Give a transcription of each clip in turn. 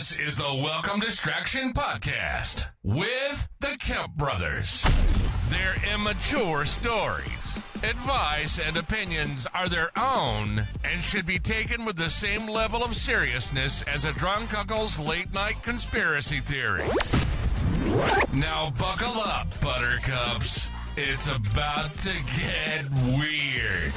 This is the Welcome Distraction Podcast with the Kemp Brothers. Their immature stories, advice, and opinions are their own and should be taken with the same level of seriousness as a drunk uncle's late-night conspiracy theory. Now buckle up, buttercups. It's about to get weird.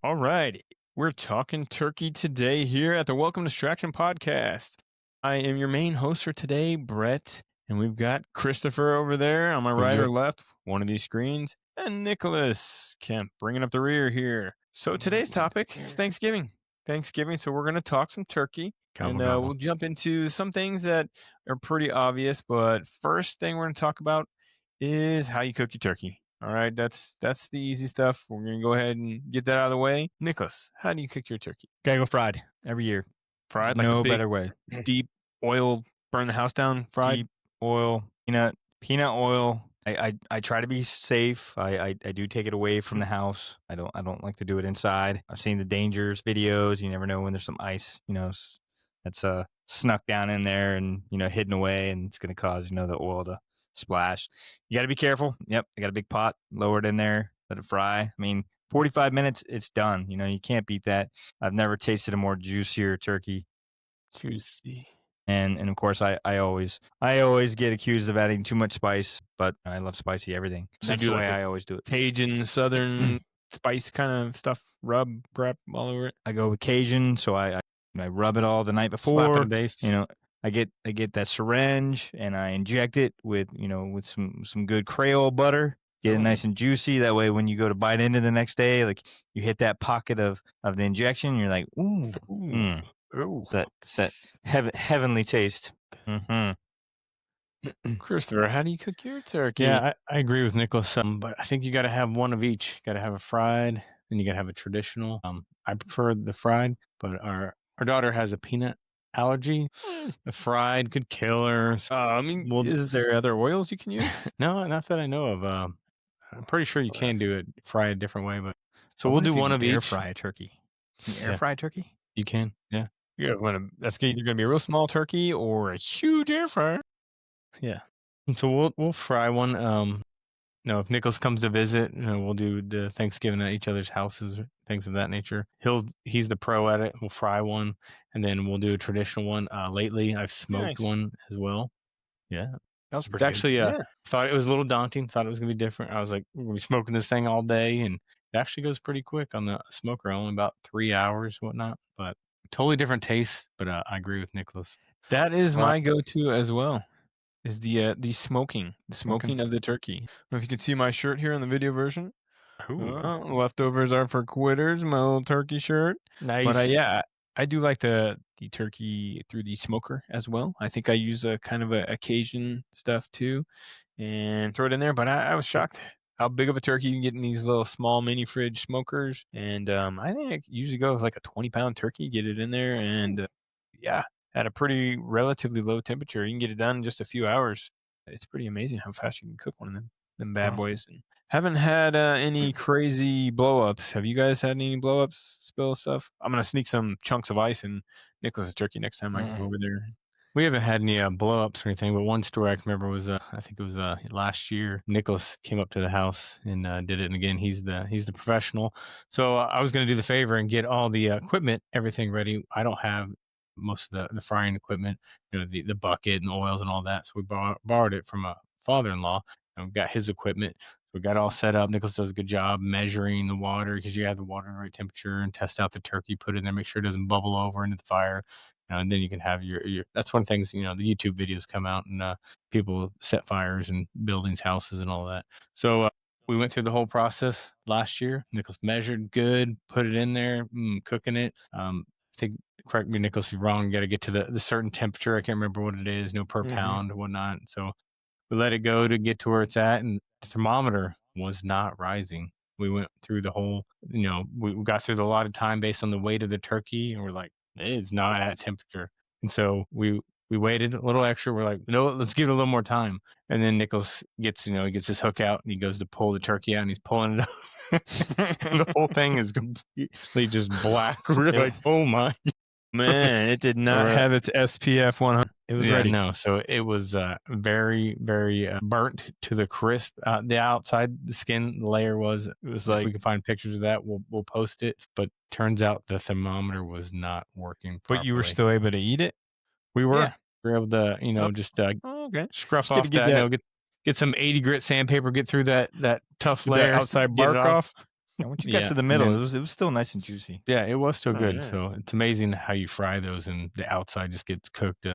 All right. We're talking turkey today here at the Welcome Distraction Podcast. I am your main host for today, Brett, and we've got Christopher over there on my right or left, one of these screens, and Nicholas Kemp bringing up the rear here. So today's topic is Thanksgiving. So we're going to talk some turkey, and we'll jump into some things that are pretty obvious, but first thing we're going to talk about is how you cook your turkey. All right, that's the easy stuff. We're going to go ahead and get that out of the way. Nicholas, how do you cook your turkey? Gotta go fried every year. Fried? Like no better way. Deep oil, burn the house down, fried? Deep oil, peanut oil. I try to be safe. I do take it away from the house. I don't like to do it inside. I've seen the dangers videos. You never know when there's some ice, that's snuck down in there and, hidden away, and it's going to cause, the oil to splash. You got to be careful. Yep. I got a big pot, lower it in there, let it fry. 45 minutes, it's done. You can't beat that. I've never tasted a more juicier turkey. Juicy. And of course, I always get accused of adding too much spice, but I love spicy everything. So That's you the do way like I always do it. Cajun, Southern spice kind of stuff, grab all over it. I go with Cajun, so I rub it all the night Slap it before. and baste. I get that syringe and I inject it with some good Creole butter. Get it nice and juicy. That way, when you go to bite into the next day, like you hit that pocket of the injection, you're like, ooh. It's that heavenly taste. Mm-hmm. Christopher, how do you cook your turkey? Yeah, I agree with Nicholas. But I think you got to have one of each. You got to have a fried, and you got to have a traditional. I prefer the fried, but our daughter has a peanut allergy. The fried could kill her. Is there other oils you can use? No, not that I know of. I'm pretty sure you can do it fried a different way, but so we'll do one of each. Air fry turkey. Air fry turkey. You can, yeah. That's either going to be a real small turkey or a huge air fryer. Yeah. And so we'll fry one. If Nicholas comes to visit, we'll do the Thanksgiving at each other's houses, things of that nature. He's the pro at it. We'll fry one, and then we'll do a traditional one. Lately, I've smoked one as well. Yeah. That was It's actually, thought it was a little daunting. Thought it was going to be different. I was like, we're going to be smoking this thing all day, and it actually goes pretty quick on the smoker, only about 3 hours, whatnot. But totally different taste. But I agree with Nicholas. That is my go-to as well. Is the smoking of the turkey. I don't know if you can see my shirt here in the video version. Leftovers are for quitters. My little turkey shirt. Nice. But I do like the turkey through the smoker as well. I think I use a kind of a Cajun stuff too, and throw it in there. But I was shocked how big of a turkey you can get in these little small mini fridge smokers. And I think I usually go with like a 20-pound turkey, get it in there, and at a pretty relatively low temperature, you can get it done in just a few hours. It's pretty amazing how fast you can cook one of them bad boys. And haven't had any crazy blow-ups. Have you guys had any blow-ups, spill stuff? I'm going to sneak some chunks of ice in Nicholas's turkey next time I go over there. We haven't had any blow-ups or anything, but one story I can remember was, I think it was last year, Nicholas came up to the house and did it. And again, he's the professional. So I was going to do the favor and get all the equipment, everything ready. I don't have most of the frying equipment, the bucket and the oils and all that. So we borrowed it from a father-in-law and got his equipment. So we got all set up. Nicholas does a good job measuring the water because you have the water in the right temperature, and test out the turkey, put it in there, make sure it doesn't bubble over into the fire. And then you can have your that's one of the things, the YouTube videos come out and people set fires in buildings, houses and all that. So we went through the whole process last year. Nicholas measured good, put it in there, cooking it. I think, correct me, Nicholas, if you're wrong, you got to get to the certain temperature. I can't remember what it is, per pound or whatnot. So we let it go to get to where it's at, and the thermometer was not rising. We went through the whole, we got through the allotted time based on the weight of the turkey, and we're like, it's not at temperature. And so we waited a little extra. We're like, no, let's give it a little more time. And then Nicholas gets, he gets his hook out and he goes to pull the turkey out and he's pulling it up. And the whole thing is completely just black. We're like, oh my. Man, it did not Right. have its SPF 100. It was Yeah, ready. no. So it was very, very burnt to the crisp. The outside, the skin layer was. It was like, if we can find pictures of that, we'll post it. But turns out the thermometer was not working properly. But you were still able to eat it? We were. Yeah. We were able to, just Oh, okay. scruff Just gotta off get that. that- Get some 80 grit sandpaper. Get through that tough Get layer. that outside get it bark off. And once you got Yeah, to the and middle, then- it was still nice and juicy. Yeah, it was still Oh, good. yeah. So it's amazing how you fry those and the outside just gets cooked.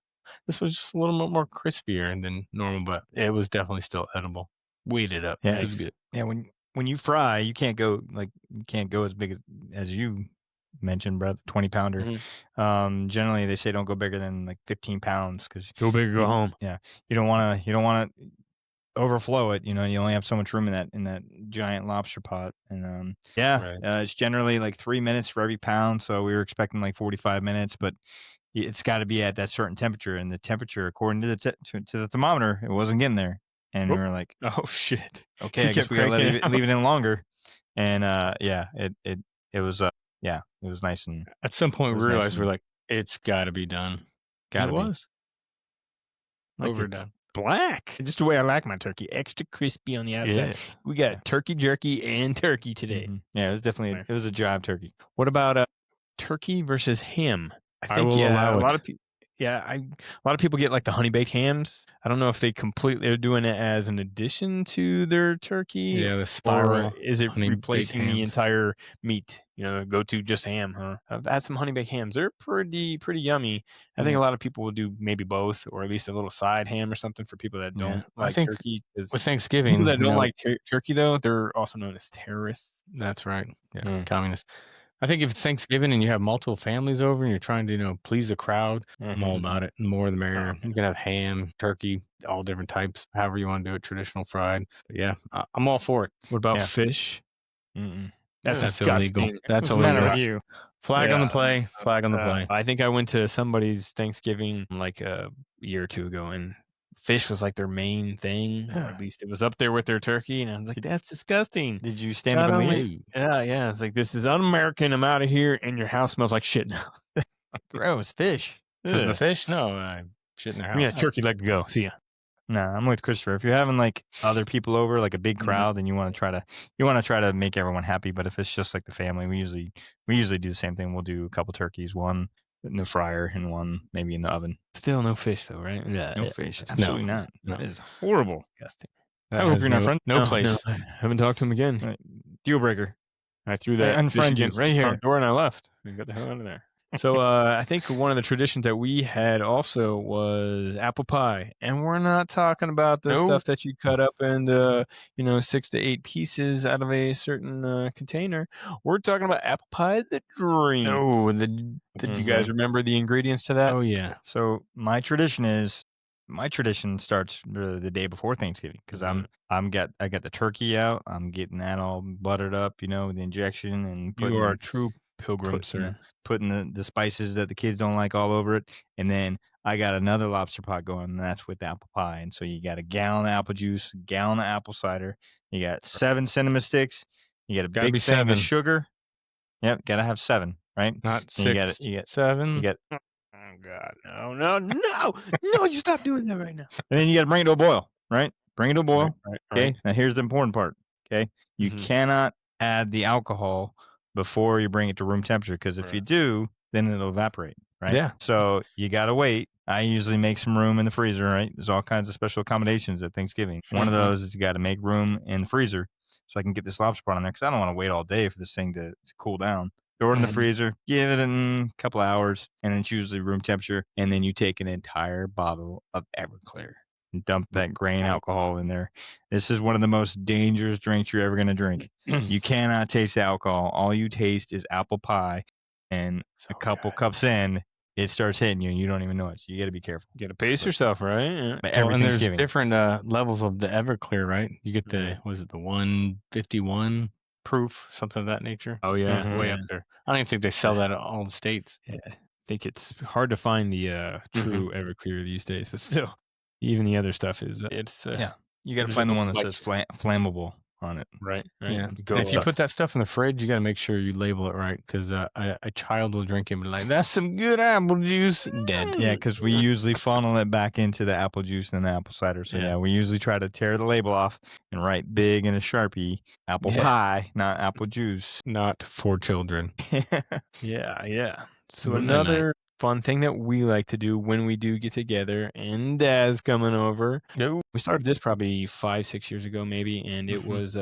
This was just a little bit more crispier than normal, but it was definitely still edible. We ate it up. Yeah, It was good. Yeah, when you fry, you can't go as big as you mentioned, bro. 20-pounder. Mm-hmm. Generally, they say don't go bigger than like 15 pounds because Go big or go home. you don't want to overflow it. You only have so much room in that giant lobster pot. And Right. it's generally like 3 minutes for every pound. So we were expecting like 45 minutes, but it's got to be at that certain temperature. And the temperature, according to the thermometer, it wasn't getting there. And we were like, Oh, shit. okay, She I guess kept we gotta cranking it leave it in longer. And it was it was nice and At some point, It we was nice realized we're and- like, it's got to be done. gotta And it be. was. Like Overdone. Black. Just the way I like my turkey. Extra crispy on the outside. Yeah. We got turkey jerky and turkey today. Mhm. Yeah, it was definitely Right. it was a jive turkey. What about turkey versus ham? I will allow a lot it. of people. Yeah, a lot of people get like the honey baked hams. I don't know if they're doing it as an addition to their turkey. Yeah, the Or spiral. is it honey baked replacing the hams. entire meat? Go to just ham, huh? I've had some honey baked hams. They're pretty yummy. I think Yeah. a lot of people will do maybe both, or at least a little side ham or something for people that Yeah. don't I like think turkey. 'Cause With Thanksgiving, people that you don't know, like turkey, though, they're also known as terrorists. that's right. Yeah, Mm. communist. I think if it's Thanksgiving and you have multiple families over and you're trying to, please the crowd, I'm all about it. The more the merrier. Okay. You can have ham, turkey, all different types, however you want to do it, traditional fried. But yeah, I'm all for it. What about Yeah. fish? Mm-mm. That's That's disgusting. illegal. That's What's the matter illegal. with you? Flag on the Yeah. play. Flag on the play. I think I went to somebody's Thanksgiving like a year or two ago, and fish was like their main thing, or at least it was up there with their turkey. And I was like, that's disgusting. Did you stand up Not and only- leave? Yeah. It's like, this is un-American. I'm out of here, and your house smells like shit now. Gross fish. Because the Ugh. fish? No, shit in their house. Yeah, turkey leg to go. See ya. Nah, I'm with Christopher. If you're having like other people over, like a big crowd, then you want to try to make everyone happy. But if it's just like the family, we usually do the same thing. We'll do a couple turkeys, one in the fryer and one maybe in the oven. Still no fish though, right? Yeah, No fish. Absolutely not. No. That is horrible. disgusting. That I hope has you're not friends. No place. No, I haven't talked to him again. Right. Deal breaker. I threw that dish unfriend you against right the here. front door and I left. I got the hell out of there. So I think one of the traditions that we had also was apple pie, and we're not talking about the Nope. stuff that you cut up into 6 to 8 pieces out of a certain container. We're talking about apple pie the dream. Oh, Did you guys remember the ingredients to that? oh yeah. So my tradition starts really the day before Thanksgiving because I got the turkey out. I'm getting that all buttered up, with the injection and You are a true pilgrim, put- sir. putting the spices that the kids don't like all over it. And then I got another lobster pot going, and that's with apple pie. And so you got a gallon of apple juice, a gallon of apple cider. You got 7 cinnamon sticks. You got a Gotta big be thing 7. of sugar. Yep, gotta have 7, right? Not And you 6, got 7. you got, Oh God, no! You stop doing that right now. and then you got to bring it to a boil, right? Bring it to a boil. Right. Okay. Now here's the important part. Okay. You Mhm. cannot add the alcohol before you bring it to room temperature because if you Right. do, then it'll evaporate. Right. Yeah. So you got to wait. I usually make some room in the freezer. Right. There's all kinds of special accommodations at Thanksgiving. One of Mhm. those is you got to make room in the freezer so I can get this lobster pot on there because I don't want to wait all day for this thing to cool down. Throw it in the Mhm. freezer, give it a couple hours, and it's usually room temperature. And then you take an entire bottle of Everclear and dump that grain alcohol in there. This is one of the most dangerous drinks you're ever going to drink. You cannot taste the alcohol. All you taste is apple pie. And a couple cups in, it starts hitting you and you don't even know it. So you got to be careful. You gotta pace yourself, right? Yeah. But Well, every and there's Thanksgiving. different levels of the Everclear, right? You get the was it the 151 proof, something of that nature? Oh, yeah. It's way Yeah. up there. I don't even think they sell that in all the states. Yeah, I think it's hard to find the true Everclear these days, but still, even the other stuff is it's Yeah. You got to There's find the a- one that like- says flammable on it. Right. Yeah. Go And if you stuff. put that stuff in the fridge, you got to make sure you label it right because a child will drink it and be like, "That's some good apple juice." Dead. Yeah, because we usually funnel it back into the apple juice and the apple cider. So yeah, we usually try to tear the label off and write big in a Sharpie, apple pie, not apple juice. Not for children. Yeah. So Good another fun thing that we like to do when we do get together and Dad's coming over. We started this probably 5-6 years ago, maybe, and it was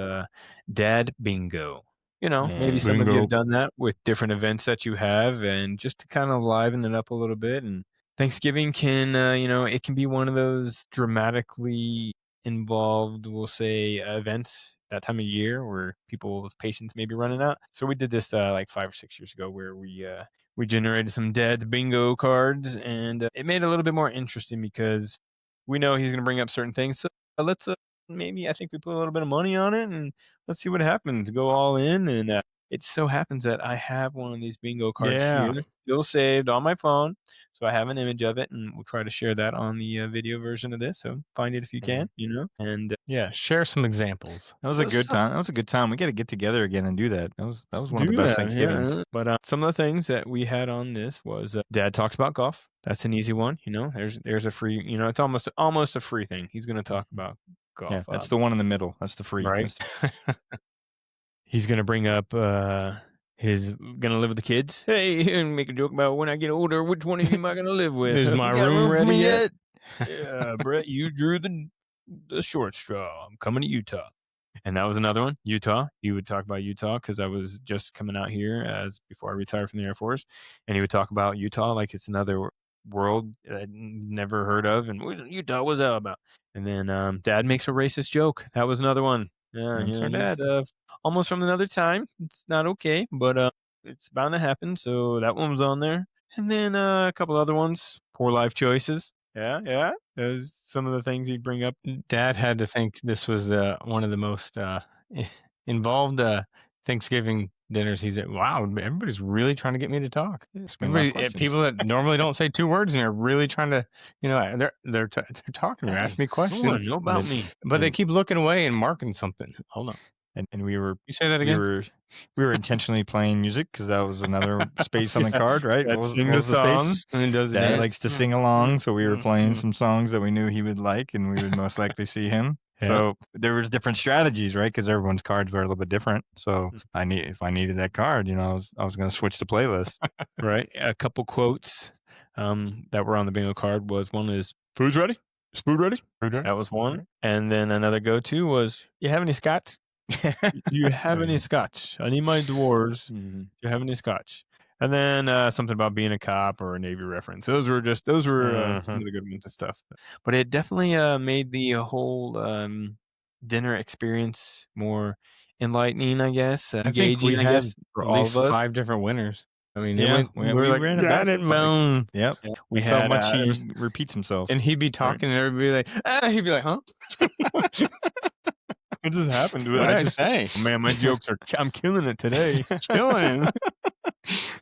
Dad Bingo. You know, maybe some of you Bingo. have done that with different events that you have, and just to kind of liven it up a little bit. And Thanksgiving can, it can be one of those dramatically involved, we'll say, events that time of year where people's patience may be running out. So we did this like 5 or 6 years ago where we generated some Dad's Bingo cards, and it made it a little bit more interesting because we know he's going to bring up certain things. So let's maybe I think we put a little bit of money on it and let's see what happens. Go all in, and it so happens that I have one of these bingo cards here, still saved on my phone. So I have an image of it, and we'll try to share that on the video version of this. So find it if you can, and Yeah, share some examples. That was a good time. That was a good time. We got to get together again and do that. That was one of the best Thanksgivings. Yeah. But some of the things that we had on this was Dad talks about golf. That's an easy one. There's a free. It's almost a free thing. He's going to talk about golf. Yeah, that's the one in the middle. That's the free. Right. He's going to bring up he's going to live with the kids. Hey, and make a joke about when I get older, which one of you am I going to live with? Is my room ready yet? Yeah, Brett, you drew the short straw. I'm coming to Utah. And that was another one, Utah. He would talk about Utah because I was just coming out here before I retired from the Air Force. And he would talk about Utah like it's another world I'd never heard of. And Utah, what's that about? And then Dad makes a racist joke. That was another one. Yeah, That's our dad. Almost from another time. It's not okay, but it's bound to happen. So that one was on there. And then a couple other ones, poor life choices. Yeah. There's some of the things he'd bring up. Dad had to think this was one of the most involved Thanksgiving dinners. He's at, wow, everybody's really trying to get me to talk. People that normally don't say 2 words and are really trying to, they're talking to me, ask me questions. Know about me. But they keep looking away and marking something. Hold on. And we were. You say that again? We were intentionally playing music because that was another space on the card, right? Dad What sing was the the space? song and then does the Dad dance. likes to sing along, so we were playing some songs that we knew he would like, and we would most likely see him. Yeah. So there was different strategies, right? Because everyone's cards were a little bit different. So if I needed that card, I was going to switch the playlist. Right. A couple quotes that were on the bingo card was one is food's ready. Is food ready? That was one. And then another go-to was, you have any scotch? Do you have any scotch? I need my dwarves. Do you have any scotch? And then something about being a cop or a Navy reference. Those were some of the good ones and stuff. But it definitely made the whole dinner experience more enlightening, I guess. I think we had for at all least of us. 5 different winners. I mean, we were like, ran it got back. it, bone. Yep. We That's how had much he repeats himself. And he'd be talking and everybody he'd be like, huh? It just happened. What did I say? Oh, man, my jokes I'm killing it today. Killing.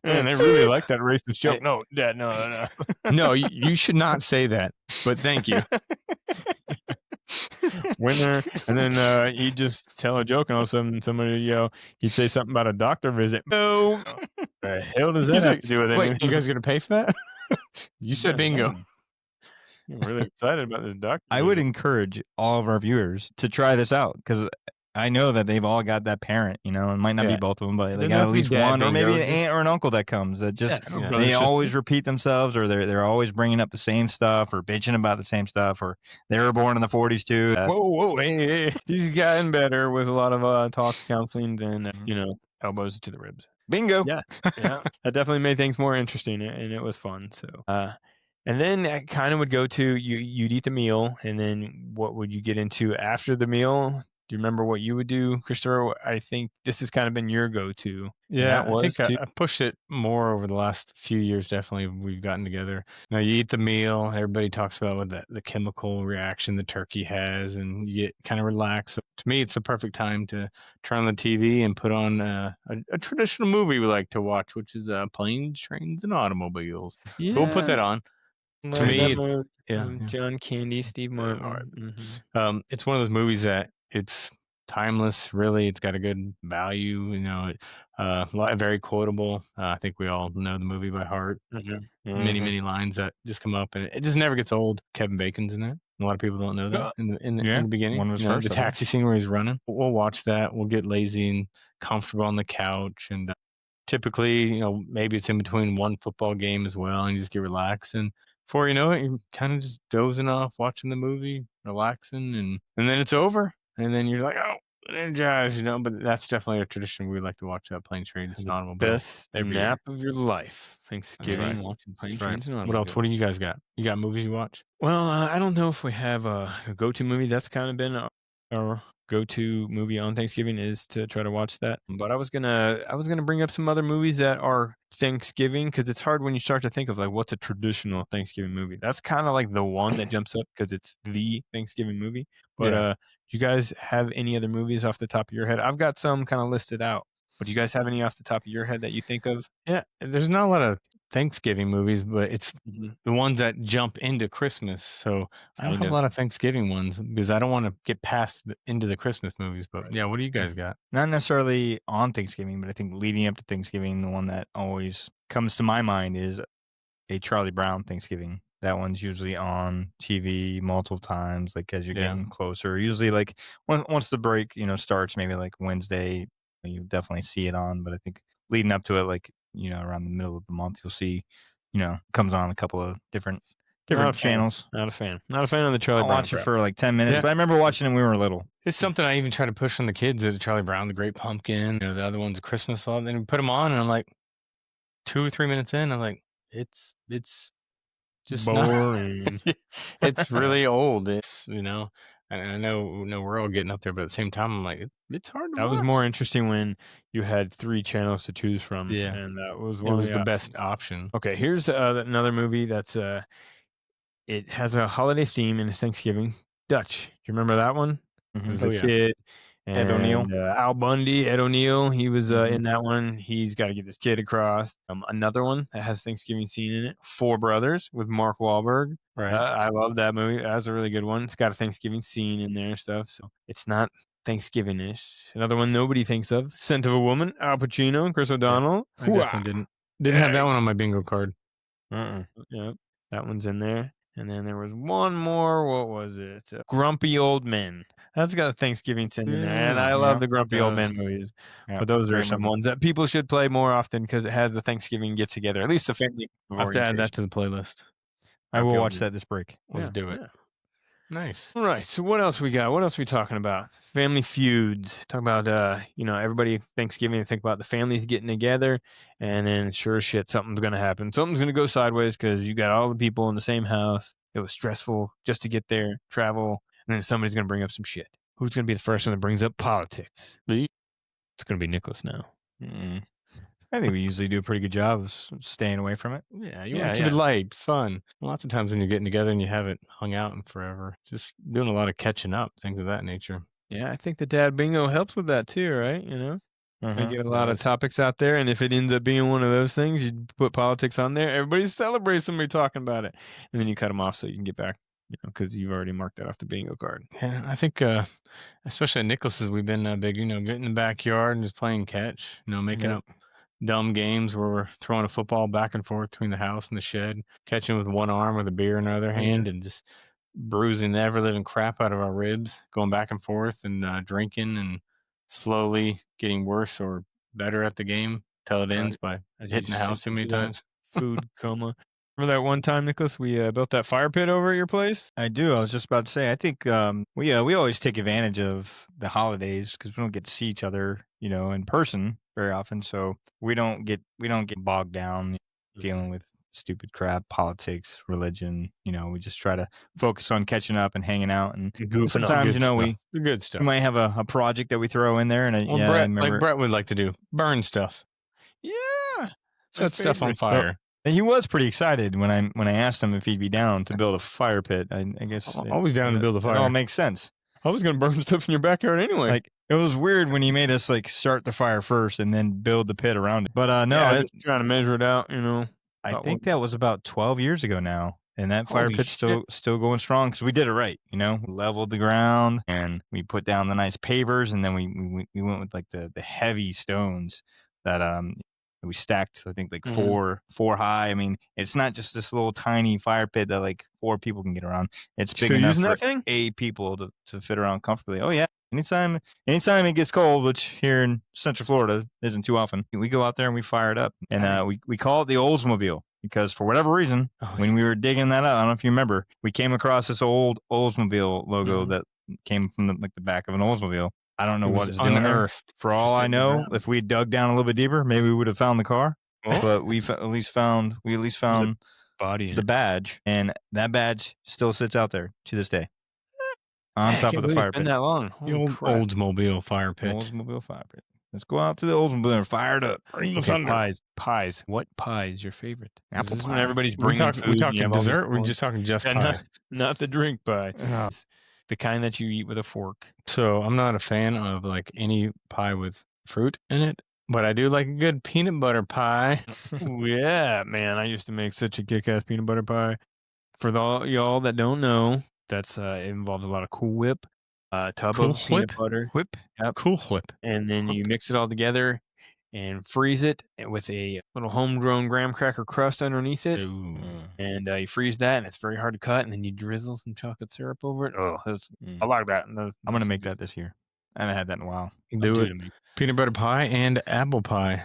Man, they really like that racist joke. No, Dad, no. No, you should not say that. But thank you. Winner. And then he'd just tell a joke, and all of a sudden somebody he'd say something about a doctor visit. No. The hell does that have to do with anything? Wait, you guys gonna pay for that? You said bingo. I'm really excited about this doctor. I would encourage all of our viewers to try this out because I know that they've all got that parent, it might not be both of them, but they got at least one, or maybe an aunt or an uncle that comes that just they always repeat themselves, or they're always bringing up the same stuff or bitching about the same stuff, or they were born in the 40s too. Whoa, hey. He's gotten better with a lot of talk counseling than elbows to the ribs. Bingo. Yeah, that definitely made things more interesting, and it was fun. So, and then I kind of would go to you'd eat the meal, and then what would you get into after the meal? Do you remember what you would do, Christopher? I think this has kind of been your go-to. Yeah, I think I pushed it more over the last few years. Definitely, we've gotten together. Now you eat the meal. Everybody talks about what the chemical reaction the turkey has, and you get kind of relaxed. So to me, it's the perfect time to turn on the TV and put on a traditional movie we like to watch, which is Planes, Trains, and Automobiles. Yes. So we'll put that on. To me, John Candy, Steve Martin. It's one of those movies that it's timeless. Really, it's got a good value. Very quotable. I think we all know the movie by heart. Many lines that just come up, and it just never gets old. Kevin Bacon's in there. A lot of people don't know that in Yeah, the beginning. one of his first, the I think. taxi scene where he's running. We'll watch that. We'll get lazy and comfortable on the couch, and typically, maybe it's in between one football game as well, and you just get relaxed. And before you know it, you're kind of just dozing off, watching the movie, relaxing, and then it's over, and then you're like, oh, energized, But that's definitely a tradition. We like to watch that Plane, Trains, and Automobile. Best nap of your life. Thanksgiving, watching Plane, Trains, and What else? What do you guys got? You got movies you watch? Well, I don't know if we have a go-to movie. That's kind of been our go-to movie on Thanksgiving is to try to watch that. But I was gonna bring up some other movies that are Thanksgiving because it's hard when you start to think of like what's a traditional Thanksgiving movie. That's kind of like the one that jumps up because it's the Thanksgiving movie. But do you guys have any other movies off the top of your head? I've got some kind of listed out. But do you guys have any off the top of your head that you think of? Yeah, there's not a lot of Thanksgiving movies, but it's the ones that jump into Christmas. So I don't have a lot of Thanksgiving ones because I don't want to get past into the Christmas movies. But yeah, what do you guys got? Not necessarily on Thanksgiving, but I think leading up to Thanksgiving, the one that always comes to my mind is a Charlie Brown Thanksgiving. That one's usually on TV multiple times, like as you're getting closer. Usually, like once the break, starts, maybe like Wednesday, you definitely see it on. But I think leading up to it, like around the middle of the month, you'll see, comes on a couple of different channels. Not a fan of the Charlie Brown. I watched it for like 10 minutes, but I remember watching it when we were little. It's something I even try to push on the kids. Charlie Brown, The Great Pumpkin, the other one's Christmas song. Then we put them on, and I'm like, 2 or 3 minutes in, I'm like, it's just boring. It's really old. It's and I know we're all getting up there, but at the same time, I'm like, it's hard to That watch. was more interesting when you had 3 channels to choose from. Yeah, and that was one of the best option. Okay, here's another movie that's it has a holiday theme and it's Thanksgiving. Dutch. Do you remember that one? Mm-hmm. It was a kid. Ed O'Neill. Al Bundy, Ed O'Neill. He was in that one. He's got to get this kid across. Another one that has Thanksgiving scene in it. Four Brothers with Mark Wahlberg. Right. I love that movie. That's a really good one. It's got a Thanksgiving scene in there and stuff. So it's not Thanksgiving-ish. Another one nobody thinks of. Scent of a Woman. Al Pacino and Chris O'Donnell. I definitely didn't have that one on my bingo card. Yeah, that one's in there. And then there was one more. What was it? Grumpy Old Men. That's got a Thanksgiving scene in there. And I love the Grumpy Old Men movies. But those are some ones that people should play more often because it has the Thanksgiving get together. At least the family. I have to add that to the playlist. I will watch that this break. Let's do it. Nice. All right. So what else we got? What else are we talking about? Family feuds. Talk about everybody Thanksgiving. Think about the families getting together, and then sure as shit, something's gonna happen. Something's gonna go sideways because you got all the people in the same house. It was stressful just to get there, travel, and then somebody's gonna bring up some shit. Who's gonna be the first one that brings up politics? It's gonna be Nicholas now. I think we usually do a pretty good job of staying away from it. Yeah, you want to keep it light, fun. Lots of times when you're getting together and you haven't hung out in forever, just doing a lot of catching up, things of that nature. Yeah, I think the Dad Bingo helps with that too, right? They get a lot of topics out there, and if it ends up being one of those things, you put politics on there, everybody celebrates somebody talking about it, and then you cut them off so you can get back, because you've already marked that off the bingo card. Yeah, I think, especially at Nicholas's, we've been big, get in the backyard and just playing catch, making up dumb games where we're throwing a football back and forth between the house and the shed, catching with one arm with a beer in our other hand, and just bruising the ever-living crap out of our ribs, going back and forth and drinking and slowly getting worse or better at the game till it ends by hitting the house too many times. Food coma. Remember that one time, Nicholas, we built that fire pit over at your place? I do. I was just about to say, I think we always take advantage of the holidays because we don't get to see each other, in person very often. So we don't get bogged down dealing with stupid crap, politics, religion. We just try to focus on catching up and hanging out. And sometimes, the good stuff. We might have a project that we throw in there. And Brett would like to do, burn stuff. Yeah, set stuff on fire. And he was pretty excited when I asked him if he'd be down to build a fire pit. I guess always down to build a fire. It all makes sense. I was gonna burn stuff in your backyard anyway. Like it was weird when he made us start the fire first and then build the pit around it. But no, just trying to measure it out. I think that was about 12 years ago now. And that fire Holy pit's shit. still going strong because we did it right. We leveled the ground and we put down the nice pavers, and then we went with like the heavy stones that we stacked. I think like four high. I mean, it's not just this little tiny fire pit that like 4 people can get around. It's big Still enough using for that thing? 8 people to fit around comfortably. Oh yeah. Anytime it gets cold, which here in Central Florida isn't too often, we go out there and we fire it up. And we call it the Oldsmobile because for whatever reason, when we were digging that out, I don't know if you remember, we came across this old Oldsmobile logo that came from the back of an Oldsmobile. I don't know what it's doing there. For all I know, if we dug down a little bit deeper, maybe we would have found the car. But we at least found Body in the it. badge, and that badge still sits out there to this day. On top of the fire It's been pit. that long. The Holy old crap. Oldsmobile fire pit. Oldsmobile fire pit. Let's go out to the Oldsmobile and fire it up. Bring the Okay, thunder. pies. What pie is your favorite? Apple This is pie. when everybody's We bringing talking food. and you talking have all these dessert. We're people- just talking just Yeah, pie. not the drink pie. Oh. It's the kind that you eat with a fork. So I'm not a fan of like any pie with fruit in it, but I do like a good peanut butter pie. Yeah, man. I used to make such a kick-ass peanut butter pie. For y'all that don't know, that's it involves a lot of Cool Whip, tub Cool of peanut Whip? butter, Whip. Yep. Cool Whip. and then you mix it all together and freeze it with a little homegrown graham cracker crust underneath it. Ooh. And you freeze that, and it's very hard to cut. And then you drizzle some chocolate syrup over it. Oh, I like that. I'm gonna make that this year. I haven't had that in a while. Do it. Peanut butter pie and apple pie.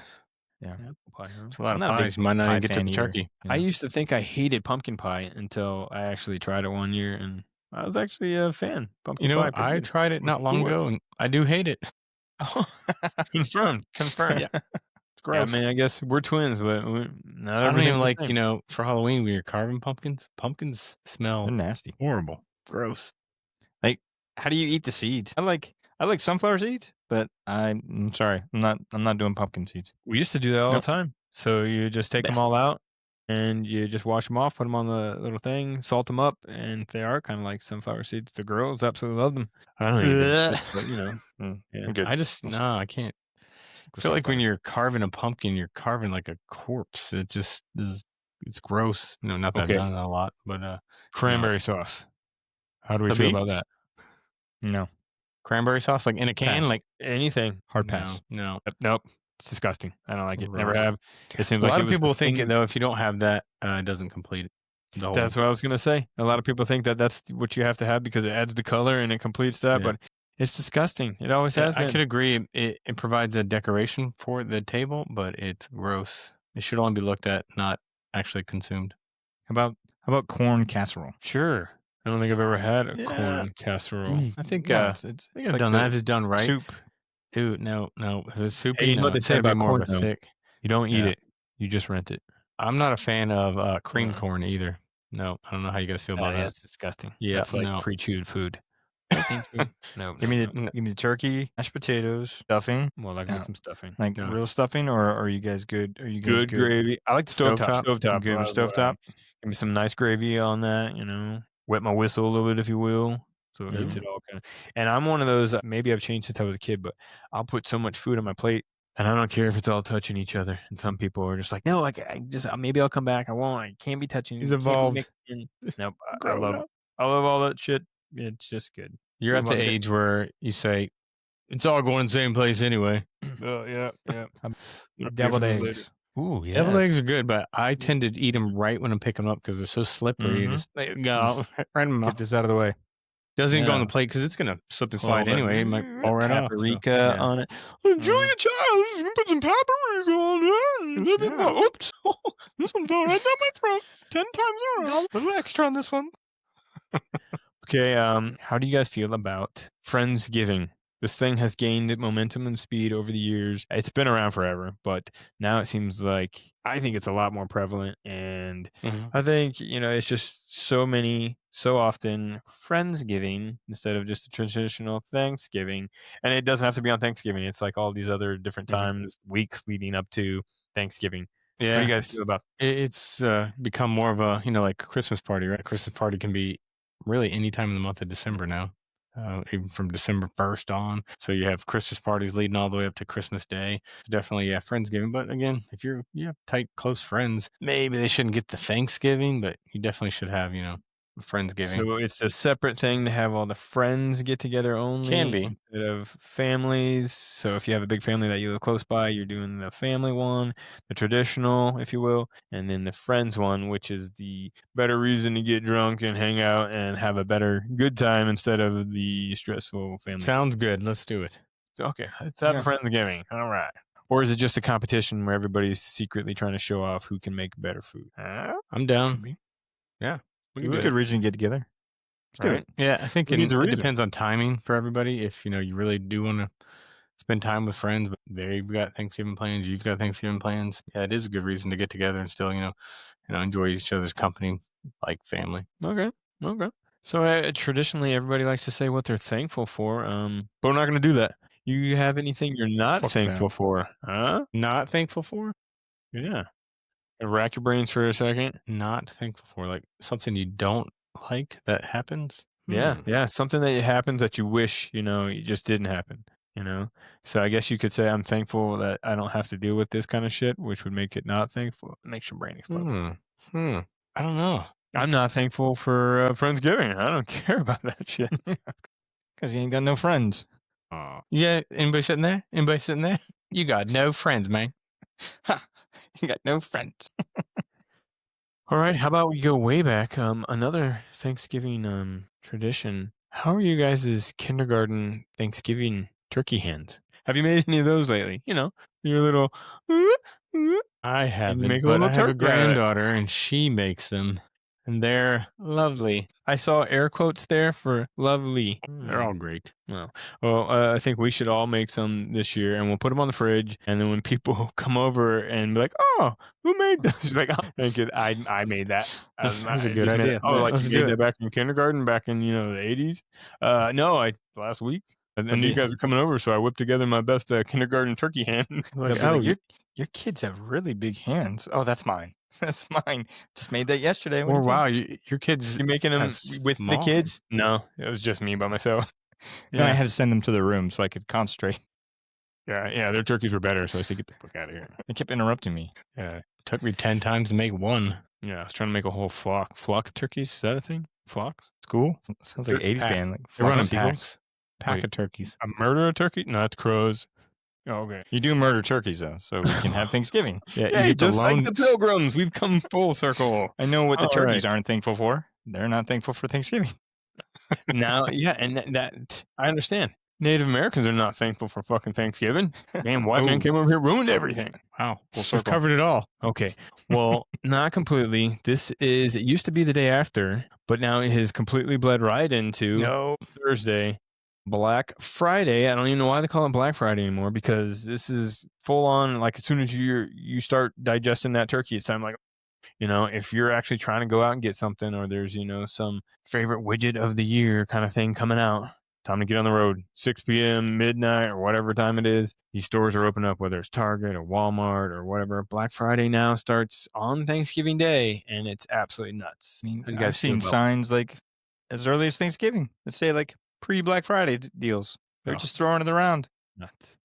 Apple pie, huh? It's a lot I'm of not a big pies. You might not pie even get to fan the either. turkey. I used to think I hated pumpkin pie until I actually tried it one year, and I was actually a fan. Pumpkin You know, pie, what? pretty I good. tried it not long Cool. ago, and I do hate it. Confirmed. Yeah. It's gross. I mean, I guess we're twins, but not I don't even everything's like, the same. for Halloween when you're carving pumpkins. Pumpkins smell They're nasty. horrible. Gross. Like, how do you eat the seeds? I like sunflower seeds, but I'm sorry, I'm not doing pumpkin seeds. We used to do that all Nope. the time. So you just take them all out, and you just wash them off, put them on the little thing, salt them up, and they are kind of like sunflower seeds. The girls absolutely love them. I don't eat them, but yeah. I'm good. I can't. I feel like when you're carving a pumpkin, you're carving like a corpse. It just is. It's gross. Not that Okay. I've done it a lot, but Cranberry sauce. How do we The feel beans? about that? No, cranberry sauce, like in a can, Pass. like Anything. hard pass. no. Nope. It's disgusting. I don't like it. Never Gross. have. It seems A like lot it of was people the think thing- though, if you don't have that, it doesn't complete the whole. That's what I was gonna say. A lot of people think that that's what you have to have because it adds the color and it completes that, Yeah. but it's disgusting. It always Yeah, has been. I could agree. It provides a decoration for the table, but it's gross. It should only be looked at, not actually consumed. How about corn casserole? Sure. I don't think I've ever had a Yeah. corn casserole. I think No, I it's think like I've done the that if it's done right. soup. Ew, no. If it's soupy, you know what they it's say gotta be about more corn, of a though? thick. You don't eat Yeah. it. You just rent it. I'm not a fan of cream Mm. corn either. No, I don't know how you guys feel about that. That's disgusting. Yeah, That's like no. pre-chewed food. No. Give me no. the turkey, mashed potatoes, stuffing, Well, I got some stuffing. like No. real stuffing, or are you guys good? Are you guys Good gravy. I like the stovetop. I'm good with stovetop. Give me some nice gravy on that, Wet my whistle a little bit, if you will. So it gets Ooh. it all kind of. And I'm one of those, maybe I've changed since I was a kid, but I'll put so much food on my plate and I don't care if it's all touching each other. And some people are just like, no, maybe I'll come back. I won't. I can't be touching. He's it can't be evolved. mixed in." Nope. I Grown love up. I love all that shit. It's just good. You're at the Love it. age where you say, it's all going the same place anyway. Yeah. Deviled eggs. Ooh, yeah. Deviled eggs are good, but I tend to eat them right when I'm picking them up because they're so slippery. You Mhm. just let it go right in my Get mouth. this out of the way. Doesn't even go on Yeah. the plate because it's going to slip and Well, slide that anyway. It might fall right off. so, paprika yeah. on it. Julia Childs, you can put some paprika on it. Yeah. Oops. This one fell right down my throat 10 times around. A little extra on this one. Okay, how do you guys feel about Friendsgiving? This thing has gained momentum and speed over the years. It's been around forever, but now it seems like I think it's a lot more prevalent. And Mhm. I think, it's just so often Friendsgiving instead of just a traditional Thanksgiving. And it doesn't have to be on Thanksgiving. It's like all these other different times, weeks leading up to Thanksgiving. Yeah. What do you guys feel about It's become more of a, like a Christmas party, right? Christmas party can be really any time in the month of December now. even from December 1st on. So you have Christmas parties leading all the way up to Christmas Day. Definitely, yeah, Friendsgiving. But again, if you have tight, close friends, maybe they shouldn't get the Thanksgiving, but you definitely should have, Friendsgiving. So it's a separate thing to have all the friends get together only Can be. instead of families. So if you have a big family that you live close by, you're doing the family one, the traditional, if you will, and then the friends one, which is the better reason to get drunk and hang out and have a better good time instead of the stressful family. Sounds good. Let's do it. Okay, let's have Yeah. a Friendsgiving. All right. Or is it just a competition where everybody's secretly trying to show off who can make better food? I'm down. Could be. Yeah. We We can do could it. originally get together. Let's do Right. it. Yeah, I think Who needs a it reason? depends on timing for everybody. If you really do want to spend time with friends, but they've got Thanksgiving plans, you've got Thanksgiving plans. Yeah, it is a good reason to get together and still, enjoy each other's company like family. Okay. So traditionally, everybody likes to say what they're thankful for. But we're not going to do that. You have anything you're not Fuck thankful that. for? Huh? Not thankful for? Yeah. Rack your brains for a second. Not thankful for, like something you don't like that happens. Yeah. Something that happens that you wish, it just didn't happen. So I guess you could say I'm thankful that I don't have to deal with this kind of shit, which would make it not thankful. It makes your brain explode. I don't know. I'm not thankful for Friendsgiving. I don't care about that shit. Because you ain't got no friends. Yeah, anybody sitting there? You got no friends, man. Ha! You got no friends. All right, how about we go way back? Another Thanksgiving tradition. How are you guys' kindergarten Thanksgiving turkey hens? Have you made any of those lately? Your little. I haven't, make a but little I have a turkey out of it. granddaughter, and she makes them, and they're lovely. I saw air quotes there for lovely. They're all great. Well, I think we should all make some this year, and we'll put them on the fridge. And then when people come over and be like, "Oh, who made those?" Like, "Oh, thank you. I made that. That's a I good just made idea. it." Oh, Yeah, like let's you do made it. that back in kindergarten, back in the 80s? No, last week. And But you the- guys are coming over, so I whipped together my best kindergarten turkey hen. Like, They'll be oh, like, your kids have really big hands. Oh, that's mine. That's mine. Just made that yesterday. What do or you wow, think? your kids. You making them have with the small kids? No, it was just me by myself. Then I had to send them to their room so I could concentrate. Yeah, their turkeys were better, so I said, "Get the fuck out of here." They kept interrupting me. Yeah, Took me 10 times to make one. I was trying to make a whole flock of turkeys. Is that a thing? Flocks? It's cool. Sounds like They're 80s pack. band. Like They're running Flock of Seagulls. packs. Pack Wait. of turkeys. A murder turkey? No, it's crows. Oh, okay. You do murder turkeys though, so we can have Thanksgiving. Yeah, Hey, you get the just lone. like the pilgrims, we've come full circle. I know what the All turkeys right. aren't thankful for. They're not thankful for Thanksgiving. Now, yeah, and that I understand. Native Americans are not thankful for fucking Thanksgiving. Damn, white man Oh. came over here, ruined everything. Wow, Full we've circle. covered it all. Okay. Well, not completely. It used to be the day after, but now it has completely bled right into No, Thursday, Black Friday. I don't even know why they call it Black Friday anymore, because this is full on, like, as soon as you start digesting that turkey, it's time, like, if you're actually trying to go out and get something, or there's, some favorite widget of the year kind of thing coming out, time to get on the road. 6 p.m., midnight, or whatever time it is. These stores are open up, whether it's Target or Walmart or whatever. Black Friday now starts on Thanksgiving Day, and it's absolutely nuts. I mean, How do you guys I've feel seen about- signs like as early as Thanksgiving. Let's say like pre-Black Friday deals. They're Oh. just throwing it around. Nuts.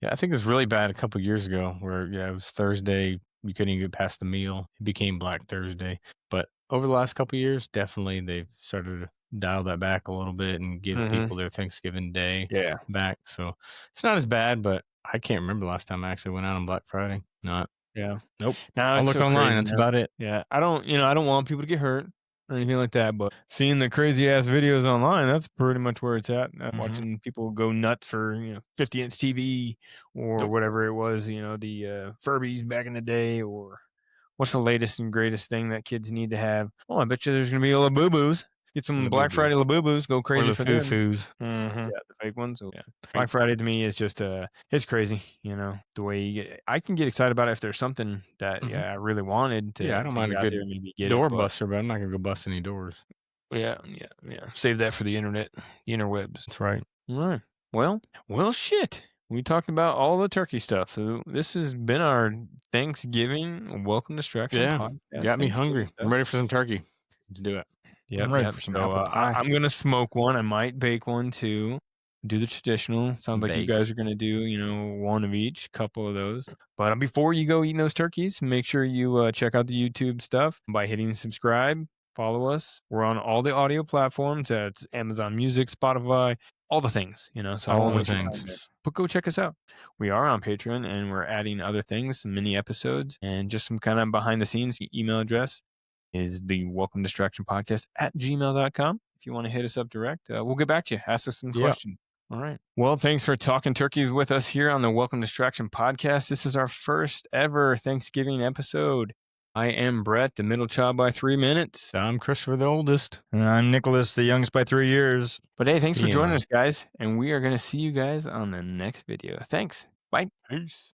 yeah, I think it was really bad a couple years ago where it was Thursday. You couldn't even get past the meal. It became Black Thursday. But over the last couple years, definitely they've started to dial that back a little bit and give Mhm. people their Thanksgiving day Yeah. back. So it's not as bad, but I can't remember the last time I actually went out on Black Friday. Not. Yeah. Nope. Now I'll it's look so online. crazy That's now. about it. Yeah. I don't want people to get hurt or anything like that, but seeing the crazy ass videos online, that's pretty much where it's at. Watching people go nuts for 50-inch TV or Yep. whatever it was, the Furbies back in the day, or what's the latest and greatest thing that kids need to have? Oh, I bet you there's gonna be a Labubu's. Get some Black Labubu. Friday Labubu's. Go Or crazy the for them. foo-foos. Yeah, the fake ones. So, yeah. Black Friday to me is just it's crazy. The way I can get excited about it if there's something that Mhm. I really wanted to. Yeah, I don't to mind get a out good there and maybe get Door it, but- buster, but I'm not gonna go bust any doors. Yeah. Save that for the internet, the interwebs. That's right. All right. Well, shit. We talked about all the turkey stuff. So this has been our Thanksgiving Welcome Distraction Yeah, podcast. Got me Thanksgiving hungry. stuff. I'm ready for some turkey. Let's do it. Yep, I'm ready yep. for some So apple pie. I'm gonna smoke one. I might bake one too. Do the traditional. Sounds like you Bake. guys are gonna do, one of each, couple of those. But before you go eating those turkeys, make sure you check out the YouTube stuff by hitting subscribe. Follow us. We're on all the audio platforms. That's Amazon Music, Spotify, all the things. So All we'll the waste your time things. there. But go check us out. We are on Patreon, and we're adding other things, some mini episodes, and just some kind of behind the scenes. Email address is the welcome distraction podcast at gmail.com. If you want to hit us up direct, we'll get back to you. Ask us some questions. All right. Well, thanks for talking turkey with us here on the Welcome Distraction podcast. This is our first ever Thanksgiving episode. I am Brett, the middle child by 3 minutes. I'm Christopher, the oldest. And I'm Nicholas, the youngest by 3 years. But hey, thanks for Yeah. joining us, guys. And we are going to see you guys on the next video. Thanks. Bye. Peace.